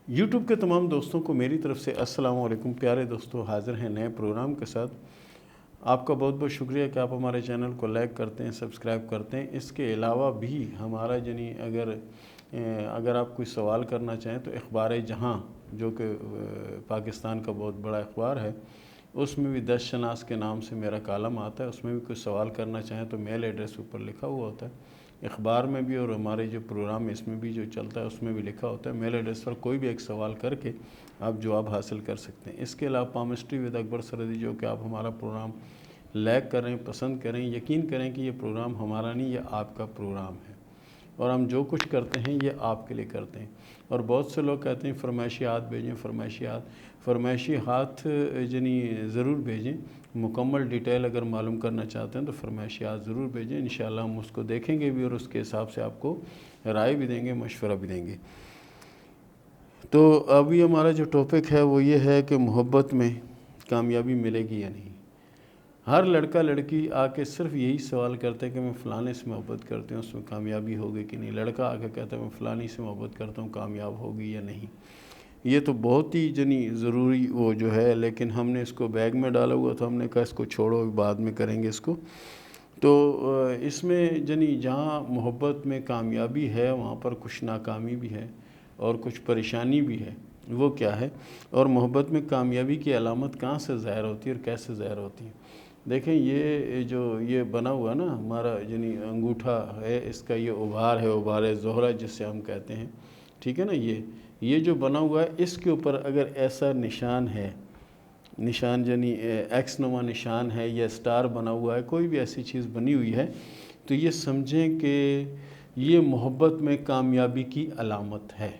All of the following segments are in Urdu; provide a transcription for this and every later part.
YouTube کے تمام دوستوں کو میری طرف سے السلام علیکم۔ پیارے دوستوں، حاضر ہیں نئے پروگرام کے ساتھ۔ آپ کا بہت بہت شکریہ کہ آپ ہمارے چینل کو لائک کرتے ہیں، سبسکرائب کرتے ہیں۔ اس کے علاوہ بھی ہمارا اگر آپ کوئی سوال کرنا چاہیں تو اخبار جہاں، جو کہ پاکستان کا بہت بڑا اخبار ہے، اس میں بھی 10 شناس کے نام سے میرا کالم آتا ہے۔ اس میں بھی کوئی سوال کرنا چاہیں تو میل ایڈریس اوپر لکھا ہوا ہوتا ہے اخبار میں بھی، اور ہمارے جو پروگرام اس میں بھی جو چلتا ہے اس میں بھی لکھا ہوتا ہے۔ میل ایڈریس پر کوئی بھی ایک سوال کر کے آپ جواب حاصل کر سکتے ہیں۔ اس کے علاوہ پامسٹری ود اکبر سردی، جو کہ آپ ہمارا پروگرام لائک کریں، پسند کریں، یقین کریں کہ یہ پروگرام ہمارا نہیں، یہ آپ کا پروگرام ہے، اور ہم جو کچھ کرتے ہیں یہ آپ کے لیے کرتے ہیں۔ اور بہت سے لوگ کہتے ہیں فرمائشیات بھیجیں، فرمائشیات ضرور بھیجیں۔ مکمل ڈیٹیل اگر معلوم کرنا چاہتے ہیں تو فرمائشیات ضرور بھیجیں۔ انشاءاللہ ہم اس کو دیکھیں گے بھی، اور اس کے حساب سے آپ کو رائے بھی دیں گے، مشورہ بھی دیں گے۔ تو ابھی ہمارا جو ٹاپک ہے وہ یہ ہے کہ محبت میں کامیابی ملے گی یا نہیں۔ ہر لڑکا لڑکی آ کے صرف یہی سوال کرتے ہیں کہ میں فلانے سے محبت کرتے ہوں، اس میں کامیابی ہوگی کہ نہیں۔ لڑکا آ کے کہتا ہے میں فلانی سے محبت کرتا ہوں، کامیاب ہوگی یا نہیں۔ یہ تو بہت ہی ضروری وہ جو ہے، لیکن ہم نے اس کو بیگ میں ڈالا ہوا تھا، ہم نے کہا اس کو چھوڑو، بعد میں کریں گے اس کو۔ تو اس میں جہاں محبت میں کامیابی ہے وہاں پر کچھ ناکامی بھی ہے اور کچھ پریشانی بھی ہے۔ وہ کیا ہے؟ اور محبت میں کامیابی کی علامت کہاں سے ظاہر ہوتی ہے اور کیسے ظاہر ہوتی ہے؟ دیکھیں، یہ بنا ہوا نا ہمارا انگوٹھا ہے، اس کا یہ ابھار ہے، ابھار زہرہ جسے ہم کہتے ہیں، ٹھیک ہے نا۔ یہ جو بنا ہوا ہے، اس کے اوپر اگر ایسا نشان ہے، ایکس نما نشان ہے، یا سٹار بنا ہوا ہے، کوئی بھی ایسی چیز بنی ہوئی ہے، تو یہ سمجھیں کہ یہ محبت میں کامیابی کی علامت ہے۔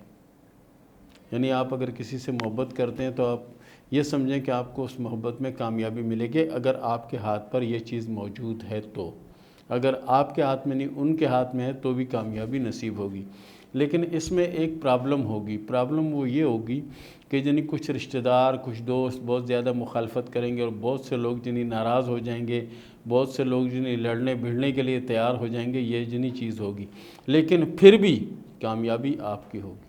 یعنی آپ اگر کسی سے محبت کرتے ہیں تو آپ یہ سمجھیں کہ آپ کو اس محبت میں کامیابی ملے گی، اگر آپ کے ہاتھ پر یہ چیز موجود ہے تو۔ اگر آپ کے ہاتھ میں نہیں، ان کے ہاتھ میں ہے، تو بھی کامیابی نصیب ہوگی۔ لیکن اس میں ایک پرابلم ہوگی۔ پرابلم وہ یہ ہوگی کہ کچھ رشتہ دار، کچھ دوست بہت زیادہ مخالفت کریں گے، اور بہت سے لوگ ناراض ہو جائیں گے، بہت سے لوگ لڑنے بھڑنے کے لیے تیار ہو جائیں گے، یہ چیز ہوگی۔ لیکن پھر بھی کامیابی آپ کی ہوگی،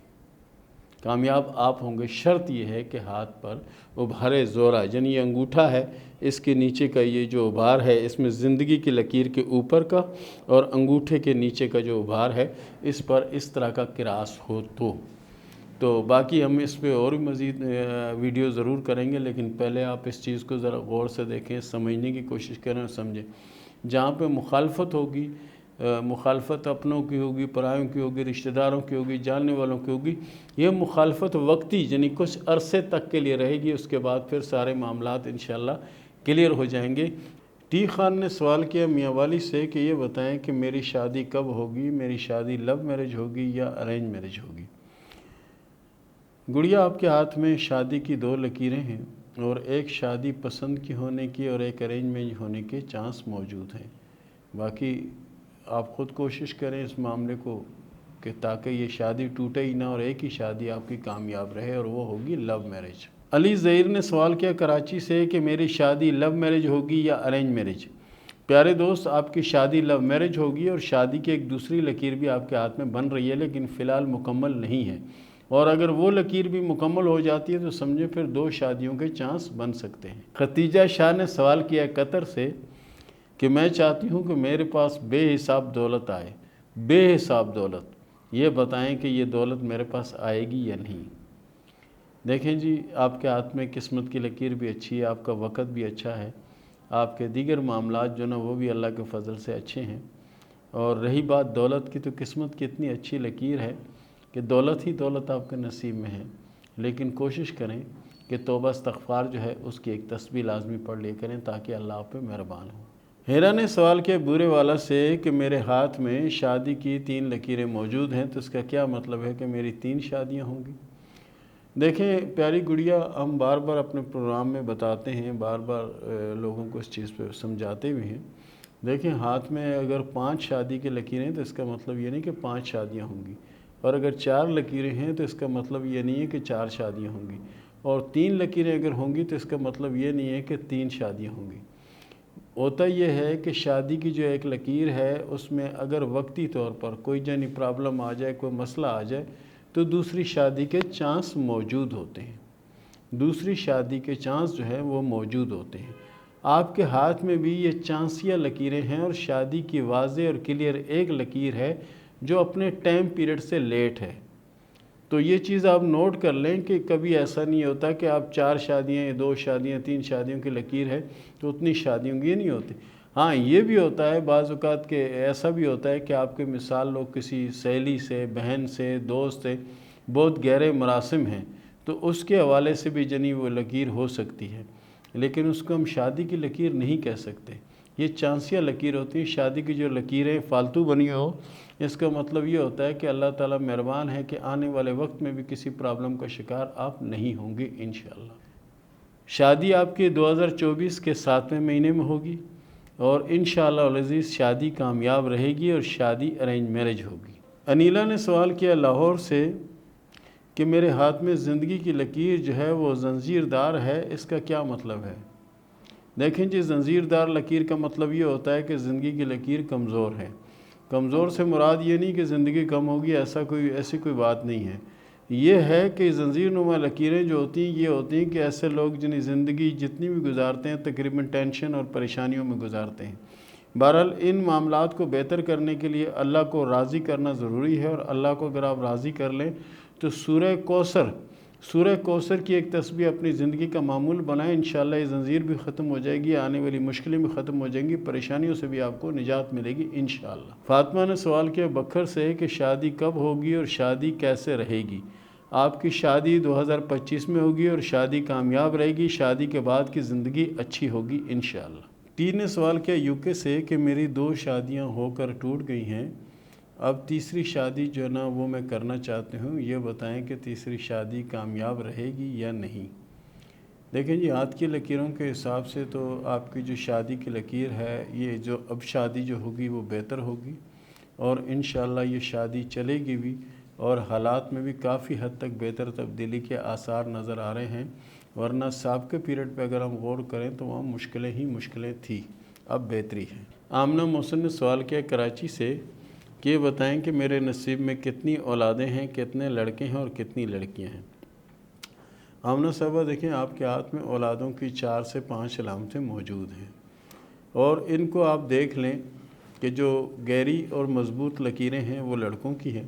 کامیاب آپ ہوں گے۔ شرط یہ ہے کہ ہاتھ پر ابھار زہرہ، یہ انگوٹھا ہے، اس کے نیچے کا یہ جو ابھار ہے، اس میں زندگی کی لکیر کے اوپر کا اور انگوٹھے کے نیچے کا جو ابھار ہے، اس پر اس طرح کا کراس ہو تو باقی ہم اس پہ اور بھی مزید ویڈیو ضرور کریں گے، لیکن پہلے آپ اس چیز کو ذرا غور سے دیکھیں، سمجھنے کی کوشش کریں اور سمجھیں۔ جہاں پہ مخالفت ہوگی، مخالفت اپنوں کی ہوگی، پرایوں کی ہوگی، رشتہ داروں کی ہوگی، جاننے والوں کی ہوگی، یہ مخالفت وقتی کچھ عرصے تک کے لیے رہے گی، اس کے بعد پھر سارے معاملات انشاءاللہ کلیئر ہو جائیں گے۔ ٹی خان نے سوال کیا میاں والی سے کہ یہ بتائیں کہ میری شادی کب ہوگی، میری شادی لو میرج ہوگی یا ارینج میرج ہوگی؟ گڑیا، آپ کے ہاتھ میں شادی کی 2 لکیریں ہیں، اور ایک شادی پسند کی ہونے کی اور ایک ارینج میرج ہونے کے چانس موجود ہیں۔ باقی آپ خود کوشش کریں اس معاملے کو کہ تاکہ یہ شادی ٹوٹے ہی نہ، اور ایک ہی شادی آپ کی کامیاب رہے، اور وہ ہوگی لو میرج۔ علی ظہیر نے سوال کیا کراچی سے کہ میری شادی لو میرج ہوگی یا ارینج میرج؟ پیارے دوست، آپ کی شادی لو میرج ہوگی، اور شادی کی ایک دوسری لکیر بھی آپ کے ہاتھ میں بن رہی ہے، لیکن فی الحال مکمل نہیں ہے۔ اور اگر وہ لکیر بھی مکمل ہو جاتی ہے تو سمجھیں پھر 2 شادیوں کے چانس بن سکتے ہیں۔ ختیجہ شاہ نے سوال کیا قطر سے کہ میں چاہتی ہوں کہ میرے پاس بے حساب دولت آئے، بے حساب دولت، یہ بتائیں کہ یہ دولت میرے پاس آئے گی یا نہیں؟ دیکھیں جی، آپ کے ہاتھ میں قسمت کی لکیر بھی اچھی ہے، آپ کا وقت بھی اچھا ہے، آپ کے دیگر معاملات وہ بھی اللہ کے فضل سے اچھے ہیں۔ اور رہی بات دولت کی، تو قسمت کی اتنی اچھی لکیر ہے کہ دولت ہی دولت آپ کے نصیب میں ہے، لیکن کوشش کریں کہ توبہ استغفار اس کی ایک تسبیح لازمی پڑھ لیا کریں تاکہ اللہ آپ پہ مہربان ہو۔ ہیرا نے سوال کیا بورے والا سے کہ میرے ہاتھ میں شادی کی 3 لکیریں موجود ہیں، تو اس کا کیا مطلب ہے کہ میری 3 شادیاں ہوں گی؟ دیکھیں پیاری گڑیا، ہم بار بار اپنے پروگرام میں بتاتے ہیں، بار بار لوگوں کو اس چیز پہ سمجھاتے بھی ہیں۔ دیکھیں، ہاتھ میں اگر 5 شادی کی لکیریں تو اس کا مطلب یہ نہیں کہ 5 شادیاں ہوں گی، اور اگر 4 لکیریں ہیں تو اس کا مطلب یہ نہیں ہے کہ 4 شادیاں ہوں گی، اور 3 لکیریں اگر ہوں گی تو اس کا مطلب یہ نہیں ہے کہ 3 شادیاں ہوں گی۔ ہوتا یہ ہے کہ شادی کی جو ایک لکیر ہے، اس میں اگر وقتی طور پر کوئی پرابلم آ جائے، کوئی مسئلہ آ جائے، تو دوسری شادی کے چانس موجود ہوتے ہیں، دوسری شادی کے چانس جو ہے وہ موجود ہوتے ہیں۔ آپ کے ہاتھ میں بھی یہ چانسیہ لکیریں ہیں، اور شادی کی واضح اور کلیئر ایک لکیر ہے جو اپنے ٹائم پیریڈ سے لیٹ ہے۔ تو یہ چیز آپ نوٹ کر لیں کہ کبھی ایسا نہیں ہوتا کہ آپ 4 شادیاں، 2 شادیاں، 3 شادیوں کی لکیر ہے تو اتنی شادیوں کی یہ نہیں ہوتی۔ ہاں یہ بھی ہوتا ہے بعض اوقات کہ ایسا بھی ہوتا ہے کہ آپ کے مثال لوگ کسی سہیلی سے، بہن سے، دوست سے بہت گہرے مراسم ہیں، تو اس کے حوالے سے بھی جنی وہ لکیر ہو سکتی ہے، لیکن اس کو ہم شادی کی لکیر نہیں کہہ سکتے۔ یہ چانسیہ لکیر ہوتی ہیں۔ شادی کی جو لکیریں فالتو بنی ہو، اس کا مطلب یہ ہوتا ہے کہ اللہ تعالیٰ مہربان ہے کہ آنے والے وقت میں بھی کسی پرابلم کا شکار آپ نہیں ہوں گے انشاءاللہ۔ شادی آپ کے 2024 کے 7ویں مہینے میں ہوگی، اور انشاءاللہ العزیز شادی کامیاب رہے گی، اور شادی ارینج میرج ہوگی۔ انیلا نے سوال کیا لاہور سے کہ میرے ہاتھ میں زندگی کی لکیر جو ہے وہ زنجیر دار ہے، اس کا کیا مطلب ہے؟ دیکھیں جی، زنجیر دار لکیر کا مطلب یہ ہوتا ہے کہ زندگی کی لکیر کمزور ہے۔ کمزور سے مراد یہ نہیں کہ زندگی کم ہوگی، ایسی کوئی بات نہیں ہے۔ یہ ہے کہ زنجیر نما لکیریں جو ہوتی ہیں، یہ ہوتی ہیں کہ ایسے لوگ جنہیں زندگی جتنی بھی گزارتے ہیں تقریباً ٹینشن اور پریشانیوں میں گزارتے ہیں۔ بہرحال ان معاملات کو بہتر کرنے کے لیے اللہ کو راضی کرنا ضروری ہے، اور اللہ کو اگر آپ راضی کر لیں تو سورہ کوثر کی ایک تسبیح اپنی زندگی کا معمول بنائیں، انشاءاللہ یہ زنجیر بھی ختم ہو جائے گی، آنے والی مشکلیں بھی ختم ہو جائیں گی، پریشانیوں سے بھی آپ کو نجات ملے گی انشاءاللہ۔ فاطمہ نے سوال کیا بکھر سے کہ شادی کب ہوگی اور شادی کیسے رہے گی؟ آپ کی شادی 2025 میں ہوگی، اور شادی کامیاب رہے گی، شادی کے بعد کی زندگی اچھی ہوگی انشاءاللہ۔ ٹی نے سوال کیا یو کے سے کہ میری 2 شادیاں ہو کر ٹوٹ گئی ہیں، اب تیسری شادی جو ہے نا وہ میں کرنا چاہتی ہوں، یہ بتائیں کہ تیسری شادی کامیاب رہے گی یا نہیں؟ دیکھیں جی، ہاتھ کی لکیروں کے حساب سے تو آپ کی جو شادی کی لکیر ہے، یہ جو اب شادی جو ہوگی وہ بہتر ہوگی، اور انشاءاللہ یہ شادی چلے گی بھی، اور حالات میں بھی کافی حد تک بہتر تبدیلی کے آثار نظر آ رہے ہیں، ورنہ سابقے پیریڈ پہ اگر ہم غور کریں تو وہاں مشکلیں ہی مشکلیں تھیں، اب بہتری ہے۔ آمنہ محسن نے سوال کیا کراچی سے کہ بتائیں کہ میرے نصیب میں کتنی اولادیں ہیں، کتنے لڑکے ہیں اور کتنی لڑکیاں ہیں؟ آمنہ صاحبہ دیکھیں، آپ کے ہاتھ میں اولادوں کی 4 سے 5 علامتیں موجود ہیں، اور ان کو آپ دیکھ لیں کہ جو گہری اور مضبوط لکیریں ہیں وہ لڑکوں کی ہیں،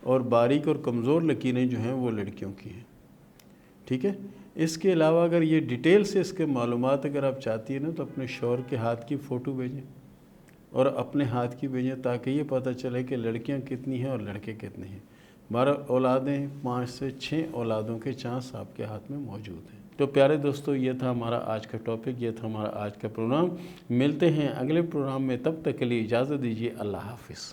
اور باریک اور کمزور لکیریں جو ہیں وہ لڑکیوں کی ہیں، ٹھیک ہے؟ اس کے علاوہ اگر یہ ڈیٹیل سے اس کے معلومات اگر آپ چاہتی ہیں نا تو اپنے شوہر کے ہاتھ کی فوٹو بھیجیں اور اپنے ہاتھ کی بھیجیں، تاکہ یہ پتہ چلے کہ لڑکیاں کتنی ہیں اور لڑکے کتنے ہیں۔ 12 اولادیں، 5 سے 6 اولادوں کے چانس آپ کے ہاتھ میں موجود ہیں۔ تو پیارے دوستو، یہ تھا ہمارا آج کا ٹاپک، یہ تھا ہمارا آج کا پروگرام۔ ملتے ہیں اگلے پروگرام میں، تب تک کے لیے اجازت دیجیے، اللہ حافظ۔